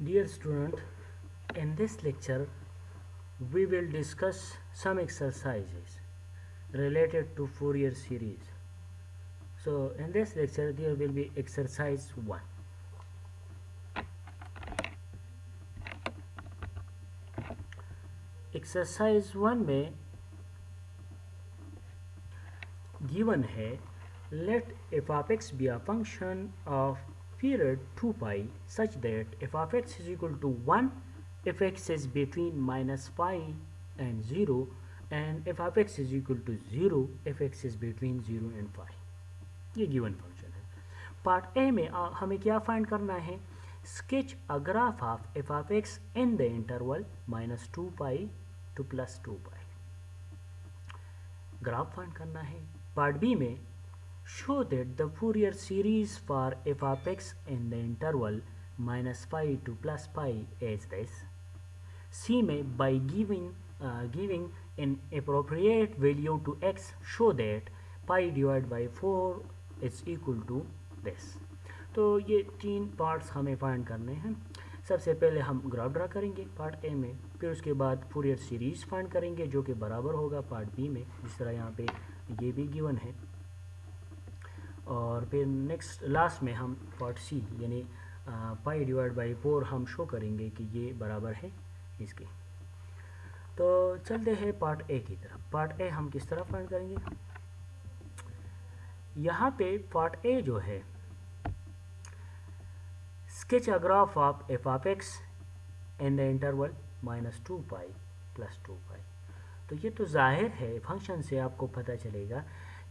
Dear student, in this lecture we will discuss some exercises related to Fourier series. So in this lecture there will be exercise 1. Exercise 1 में given है let f of x be a function of period 2 pi such that f of x is equal to 1 if x is between minus pi and 0 and f of x is equal to 0 if x is between 0 and pi. ये given function है. Part A में हमें क्या find करना है? Sketch a graph of F of x in the interval minus 2 pi to plus 2 pi. Graph find करना है. Part B में show that the Fourier series for f of x in the interval minus pi to plus pi is this. C में by giving an appropriate value to x show that pi divided by 4 is equal to this. तो ये तीन parts हमें find करने हैं. सबसे पहले हम ग्राफ ड्रा करेंगे पार्ट ए में, फिर उसके बाद फूरियर सीरीज फाइंड करेंगे जो कि बराबर होगा पार्ट बी में, जिस तरह यहाँ पे ये भी गिवन है. और फिर नेक्स्ट लास्ट में हम पार्ट सी यानी पाई डिवाइड बाई 4 हम शो करेंगे कि ये बराबर है इसके. तो चलते हैं पार्ट ए की तरफ. पार्ट ए हम किस तरह फाइंड करेंगे? यहाँ पे पार्ट ए जो है sketch a graph of F of x in the interval minus 2 pi plus 2 पाई. तो ये तो जाहिर है फंक्शन से आपको पता चलेगा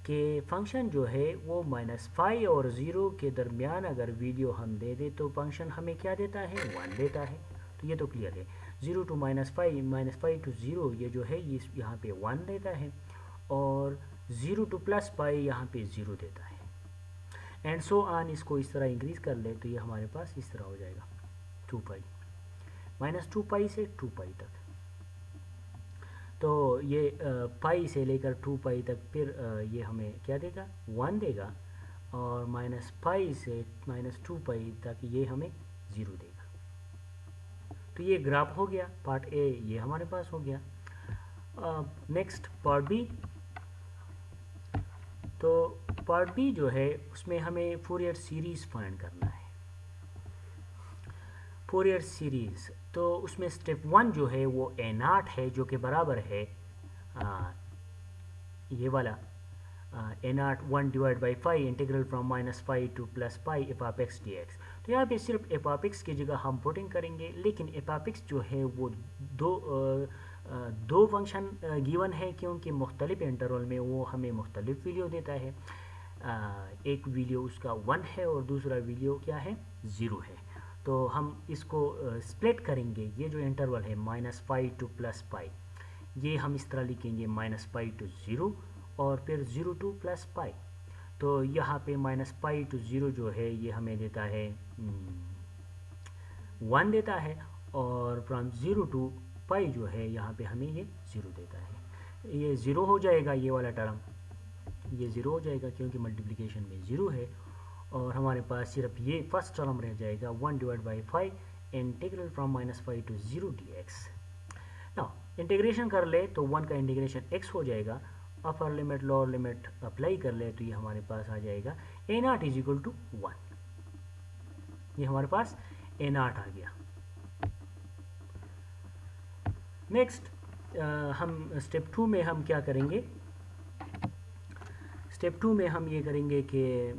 कि फंक्शन जो है वो माइनस 5 और 0 के दरमियान अगर वीडियो हम दे दें तो फंक्शन हमें क्या देता है? 1 देता है. तो ये तो क्लियर है. 0 टू माइनस 5 टू 0 ये जो है ये यहाँ पे 1 देता है और 0 टू प्लस पाई यहाँ पे 0 देता है. And so on. इसको इस तरह इंक्रीज कर ले तो ये हमारे पास इस तरह हो जाएगा 2 पाई माइनस 2 पाई से 2 पाई तक. तो ये पाई से लेकर 2 पाई तक फिर ये हमें क्या देगा? 1 देगा. और माइनस पाई से माइनस 2 पाई तक ये हमें 0 देगा. तो ये ग्राफ हो गया पार्ट ए, ये हमारे पास हो गया. Next part B. तो पार्ट बी जो है उसमें हमें फोरियर सीरीज फाइंड करना है. फोरियर सीरीज तो उसमें स्टेप 1 जो है वो ए नॉट है जो कि बराबर है ये वाला a naught 1 divide by 5 integral from minus 5 to plus pi F of x D x. तो यहाँ पे सिर्फ एफ ऑफ एक्स की जगह हम पुटिंग करेंगे, लेकिन एफ ऑफ एक्स जो है वो दो फंक्शन गिवन है क्योंकि मुख्तलिफ इंटरवल में वो हमें मुख्तलिफ वैल्यू देता है. एक वैल्यू उसका 1 है और दूसरा वैल्यू क्या है? 0 है. तो हम इसको स्प्लिट करेंगे. ये जो इंटरवल है माइनस 5 टू प्लस पाई ये हम इस तरह लिखेंगे माइनस 5 टू 0 और फिर 0 टू प्लस पाई. तो यहाँ पे माइनस 5 टू 0 जो है ये हमें देता है 1 देता है और फ्रॉम 0 टू पाई जो है यहाँ पे हमें ये 0 देता है. ये 0 हो जाएगा, ये वाला टर्म ये 0 हो जाएगा क्योंकि मल्टीप्लिकेशन में 0 है. और हमारे पास सिर्फ ये फर्स्ट टर्म रह जाएगा 1 divide by 5 integral from minus 5 to 0 D X. ना इंटीग्रेशन कर ले तो 1 का इंटीग्रेशन x हो जाएगा. Upper limit lower limit apply कर ले तो ये हमारे पास आ जाएगा A naught is equal to 1. ये हमारे पास ए नॉट आ गया. नेक्स्ट हम स्टेप 2 में हम क्या करेंगे? स्टेप 2 में हम ये करेंगे कि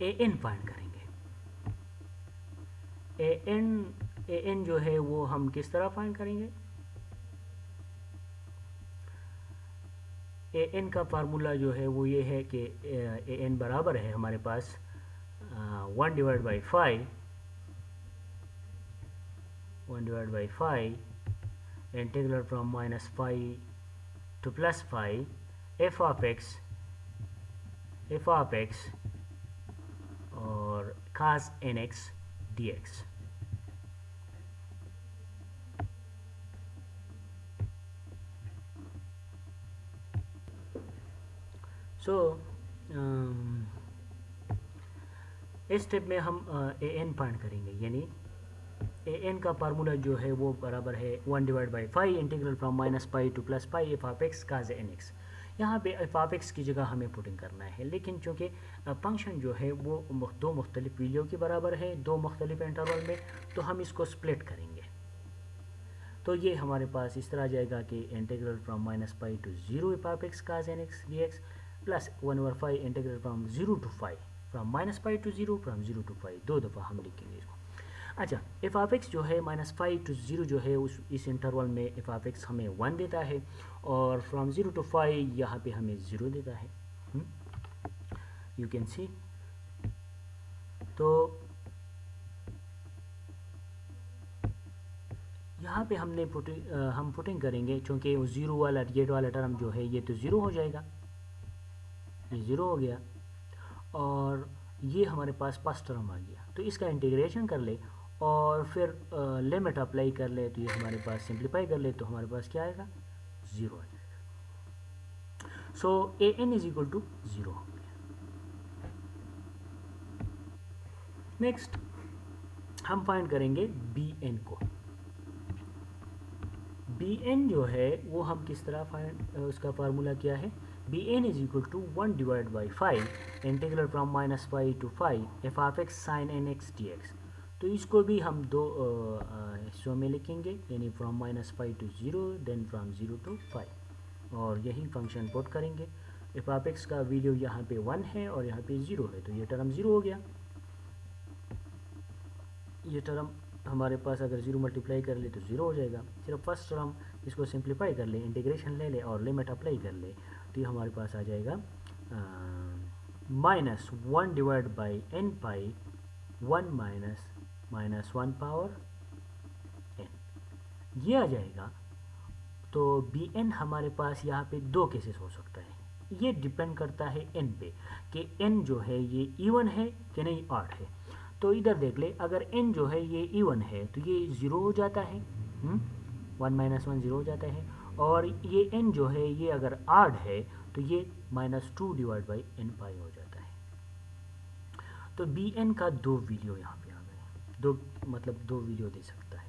ए एन फाइंड करेंगे. ए एन जो है वो हम किस तरह फाइंड करेंगे? ए एन का फार्मूला जो है वो ये है कि ए एन बराबर है हमारे पास 1 divide by 5 integral from minus 5 to plus 5 F of x और cos nx dx. So इस स्टेप में हम ए एन फाइंड करेंगे, यानी ए एन का फार्मूला जो है वो बराबर है 1/5 integral from minus pi to plus pi F of X cos N X. यहाँ पे एफ ऑफ एक्स की जगह हमें पुटिंग करना है, लेकिन चूँकि फंक्शन जो है वो दो मुख्तलिफ वैल्यू के बराबर है दो मुख्तलिफ इंटरवल में, तो हम इसको स्प्लिट करेंगे। तो ये हमारे पास इस तरह आ जाएगा कि integral from minus pi to 0 F of X cos N X D X plus 1/5 integral from 0 to 5 from minus pi to 0 from 0 to 5, दो दफ़ा हम लिखेंगे इसको। अच्छा, एफ ऑफ एक्स जो है माइनस 5 टू 0 जो है इस इंटरवल में एफ ऑफ एक्स हमें 1 देता है, और फ्रॉम 0 टू 5 यहाँ पे हमें 0 देता है, यू कैन सी। तो यहाँ पे हमने हम पुटिंग करेंगे, चूँकि वो 0 वाला ये वाला टर्म जो है ये तो 0 हो जाएगा, ये 0 हो गया, और ये हमारे पास फर्स्ट टर्म आ गया। तो इसका इंटीग्रेशन कर ले और फिर लिमिट अप्लाई कर ले, तो ये हमारे पास सिंप्लीफाई कर ले तो हमारे पास क्या आएगा, 0 आ जाएगा। सो A N is equal to 0 हो गया। नेक्स्ट हम फाइंड करेंगे बी एन को। बी एन जो है वो हम किस तरह फाइंड, उसका फार्मूला क्या है, B N is equal to 1/5 integral from minus pi to 5 F of X sine N X D x. तो इसको भी हम दो हिस्सों में लिखेंगे, यानी from minus pi to 0 then from 0 to 5, और यही फंक्शन पुट करेंगे। एफ ऑफ एक्स का वैल्यू यहाँ पे 1 है और यहाँ पे 0 है, तो ये टर्म 0 हो गया। ये टर्म हमारे पास अगर 0 मल्टीप्लाई कर ले तो 0 हो जाएगा। सिर्फ फर्स्ट टर्म इसको सिंप्लीफाई कर ले, इंटीग्रेशन ले ले और लिमिट अप्लाई कर ले, तो ये हमारे पास आ जाएगा माइनस 1/n पाई 1 माइनस 1 पावर n, ये आ जाएगा। तो बी एन हमारे पास यहाँ पे दो केसेस हो सकता है, ये डिपेंड करता है n पे कि n जो है ये इवन है कि नहीं ऑड है। तो इधर देख ले, अगर n जो है ये इवन है तो ये 0 हो जाता है, 1 माइनस 1 0 हो जाता है, और ये n जो है ये अगर ऑड है तो ये -2/n पाई हो जाता है। तो बी एन का दो वैल्यू यहाँ पे आ गए, दो मतलब दो वैल्यू दे सकता है।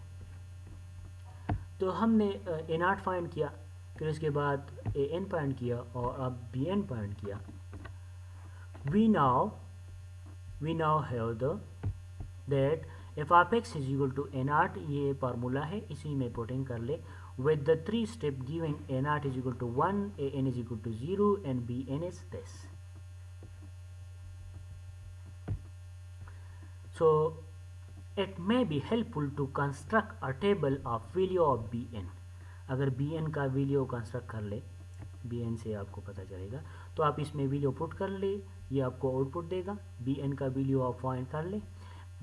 तो हमने ए नॉट फाइंड किया, फिर उसके बाद ए एन फाइंड किया, और अब बी एन फाइंड किया। We now have the that F of x is equal to A naught, ये फार्मूला है, इसी में पुटिंग कर ले with the three step giving a naught is equal to 1, a n is equal to 0 and b n is this. So it may be helpful to construct a table of value of bn. अगर bn का value construct कर ले, bn से आपको पता चलेगा, तो आप इसमें वैल्यू पुट कर ले, ये आपको आउटपुट देगा। bn का वैल्यू आप फाइंड कर ले,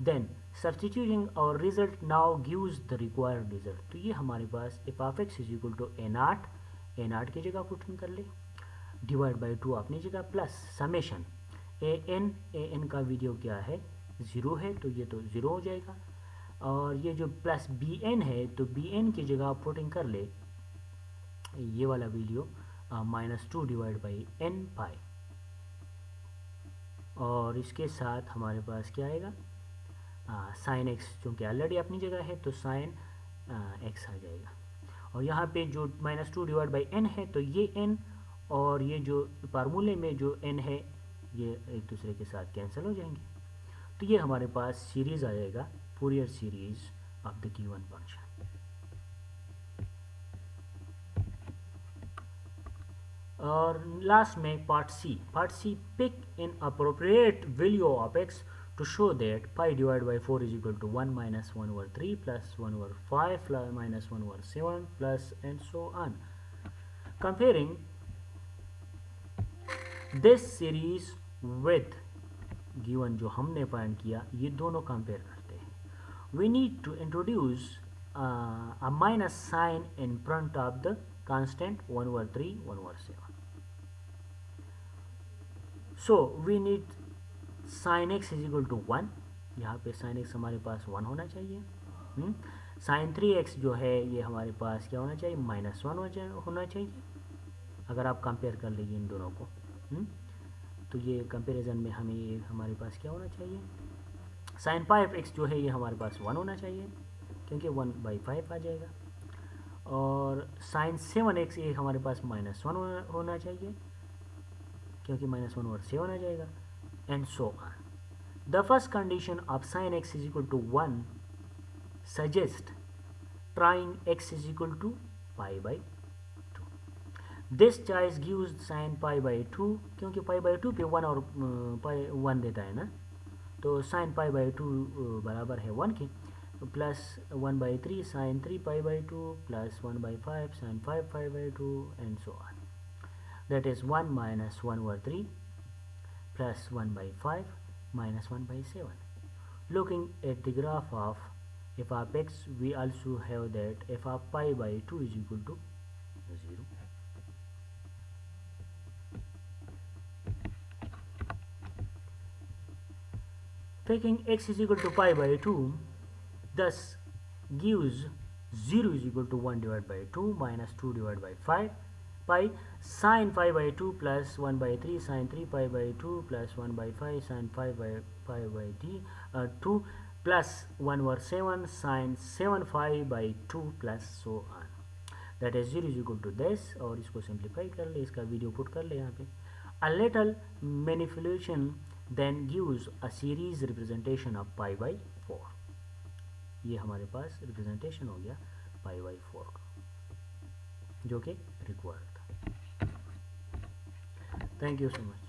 then substituting our result now gives the required result। तो ये हमारे पास f of x is equal to A naught की जगह पुटिंग कर ले, डिवाइड बाई 2 अपनी जगह, प्लस समेशन ए एन का वैल्यू क्या है, 0 है, तो ये तो 0 हो जाएगा, और ये जो प्लस बी एन है तो बी एन की जगह पुटिंग कर ले ये वाला वैल्यू -2/n पाई, और इसके साथ हमारे पास क्या आएगा, साइन एक्स, चूँकि ऑलरेडी अपनी जगह है तो साइन एक्स आ जाएगा, और यहाँ पे जो -2/n है तो ये n और ये जो फार्मूले में जो n है ये एक दूसरे के साथ कैंसिल हो जाएंगे। तो ये हमारे पास सीरीज़ आ जाएगा, Fourier series of the given function. और लास्ट में part C, pick in appropriate value of X to show that pi divided by 4 is equal to 1 minus 1/3 plus 1/5 plus minus 1/7 plus and so on. Comparing this series with given जो हमने find किया, ये दोनों compare करते हैं। We need to introduce a minus sign in front of the constant 1/3 1/7. So we need sine X is equal to 1, यहाँ पे sine x हमारे पास 1 होना चाहिए। साइन 3x जो है ये हमारे पास क्या होना चाहिए, -1 होना चाहिए, अगर आप कंपेयर कर लीजिए इन दोनों को। तो ये कंपैरिजन में हमें हमारे पास क्या होना चाहिए, साइन 5x जो है ये हमारे पास 1 होना चाहिए क्योंकि 1/5 आ जाएगा, और साइन 7x ये हमारे पास -1 होना चाहिए क्योंकि -1/7 आ जाएगा, and so on. The first condition of sine x is equal to 1 suggest trying x is equal to pi/2. This choice gives sin pi/2 क्योंकि pi/2 पे 1 और पाई 1 देता है ना, तो sin pi/2 बराबर है 1 के, plus 1/3 sin 3 pi/2 plus 1/5 sin 5 pi/2 and so on. That is 1 minus 1/3 plus 1/5 minus 1/7. Looking at the graph of f of x, we also have that f of pi/2 is equal to 0. Taking x is equal to pi/2 thus gives 0 is equal to 1 divided by 2 minus 2 divided by 5 pi sin pi/2 plus 1/3 sin 3 pi/2 plus 1/5 sin 5/2 plus 1/7 sin 7/5/2 plus so on. That is 0 is equal to this, और इसको simplify कर ले, इसका video put कर ले यहाँ पे. A little manipulation then gives a series representation of pi/4. ये हमारे पास रिप्रेजेंटेशन हो गया pi/4 का, जो कि रिक्वायर्ड था. Thank you so much.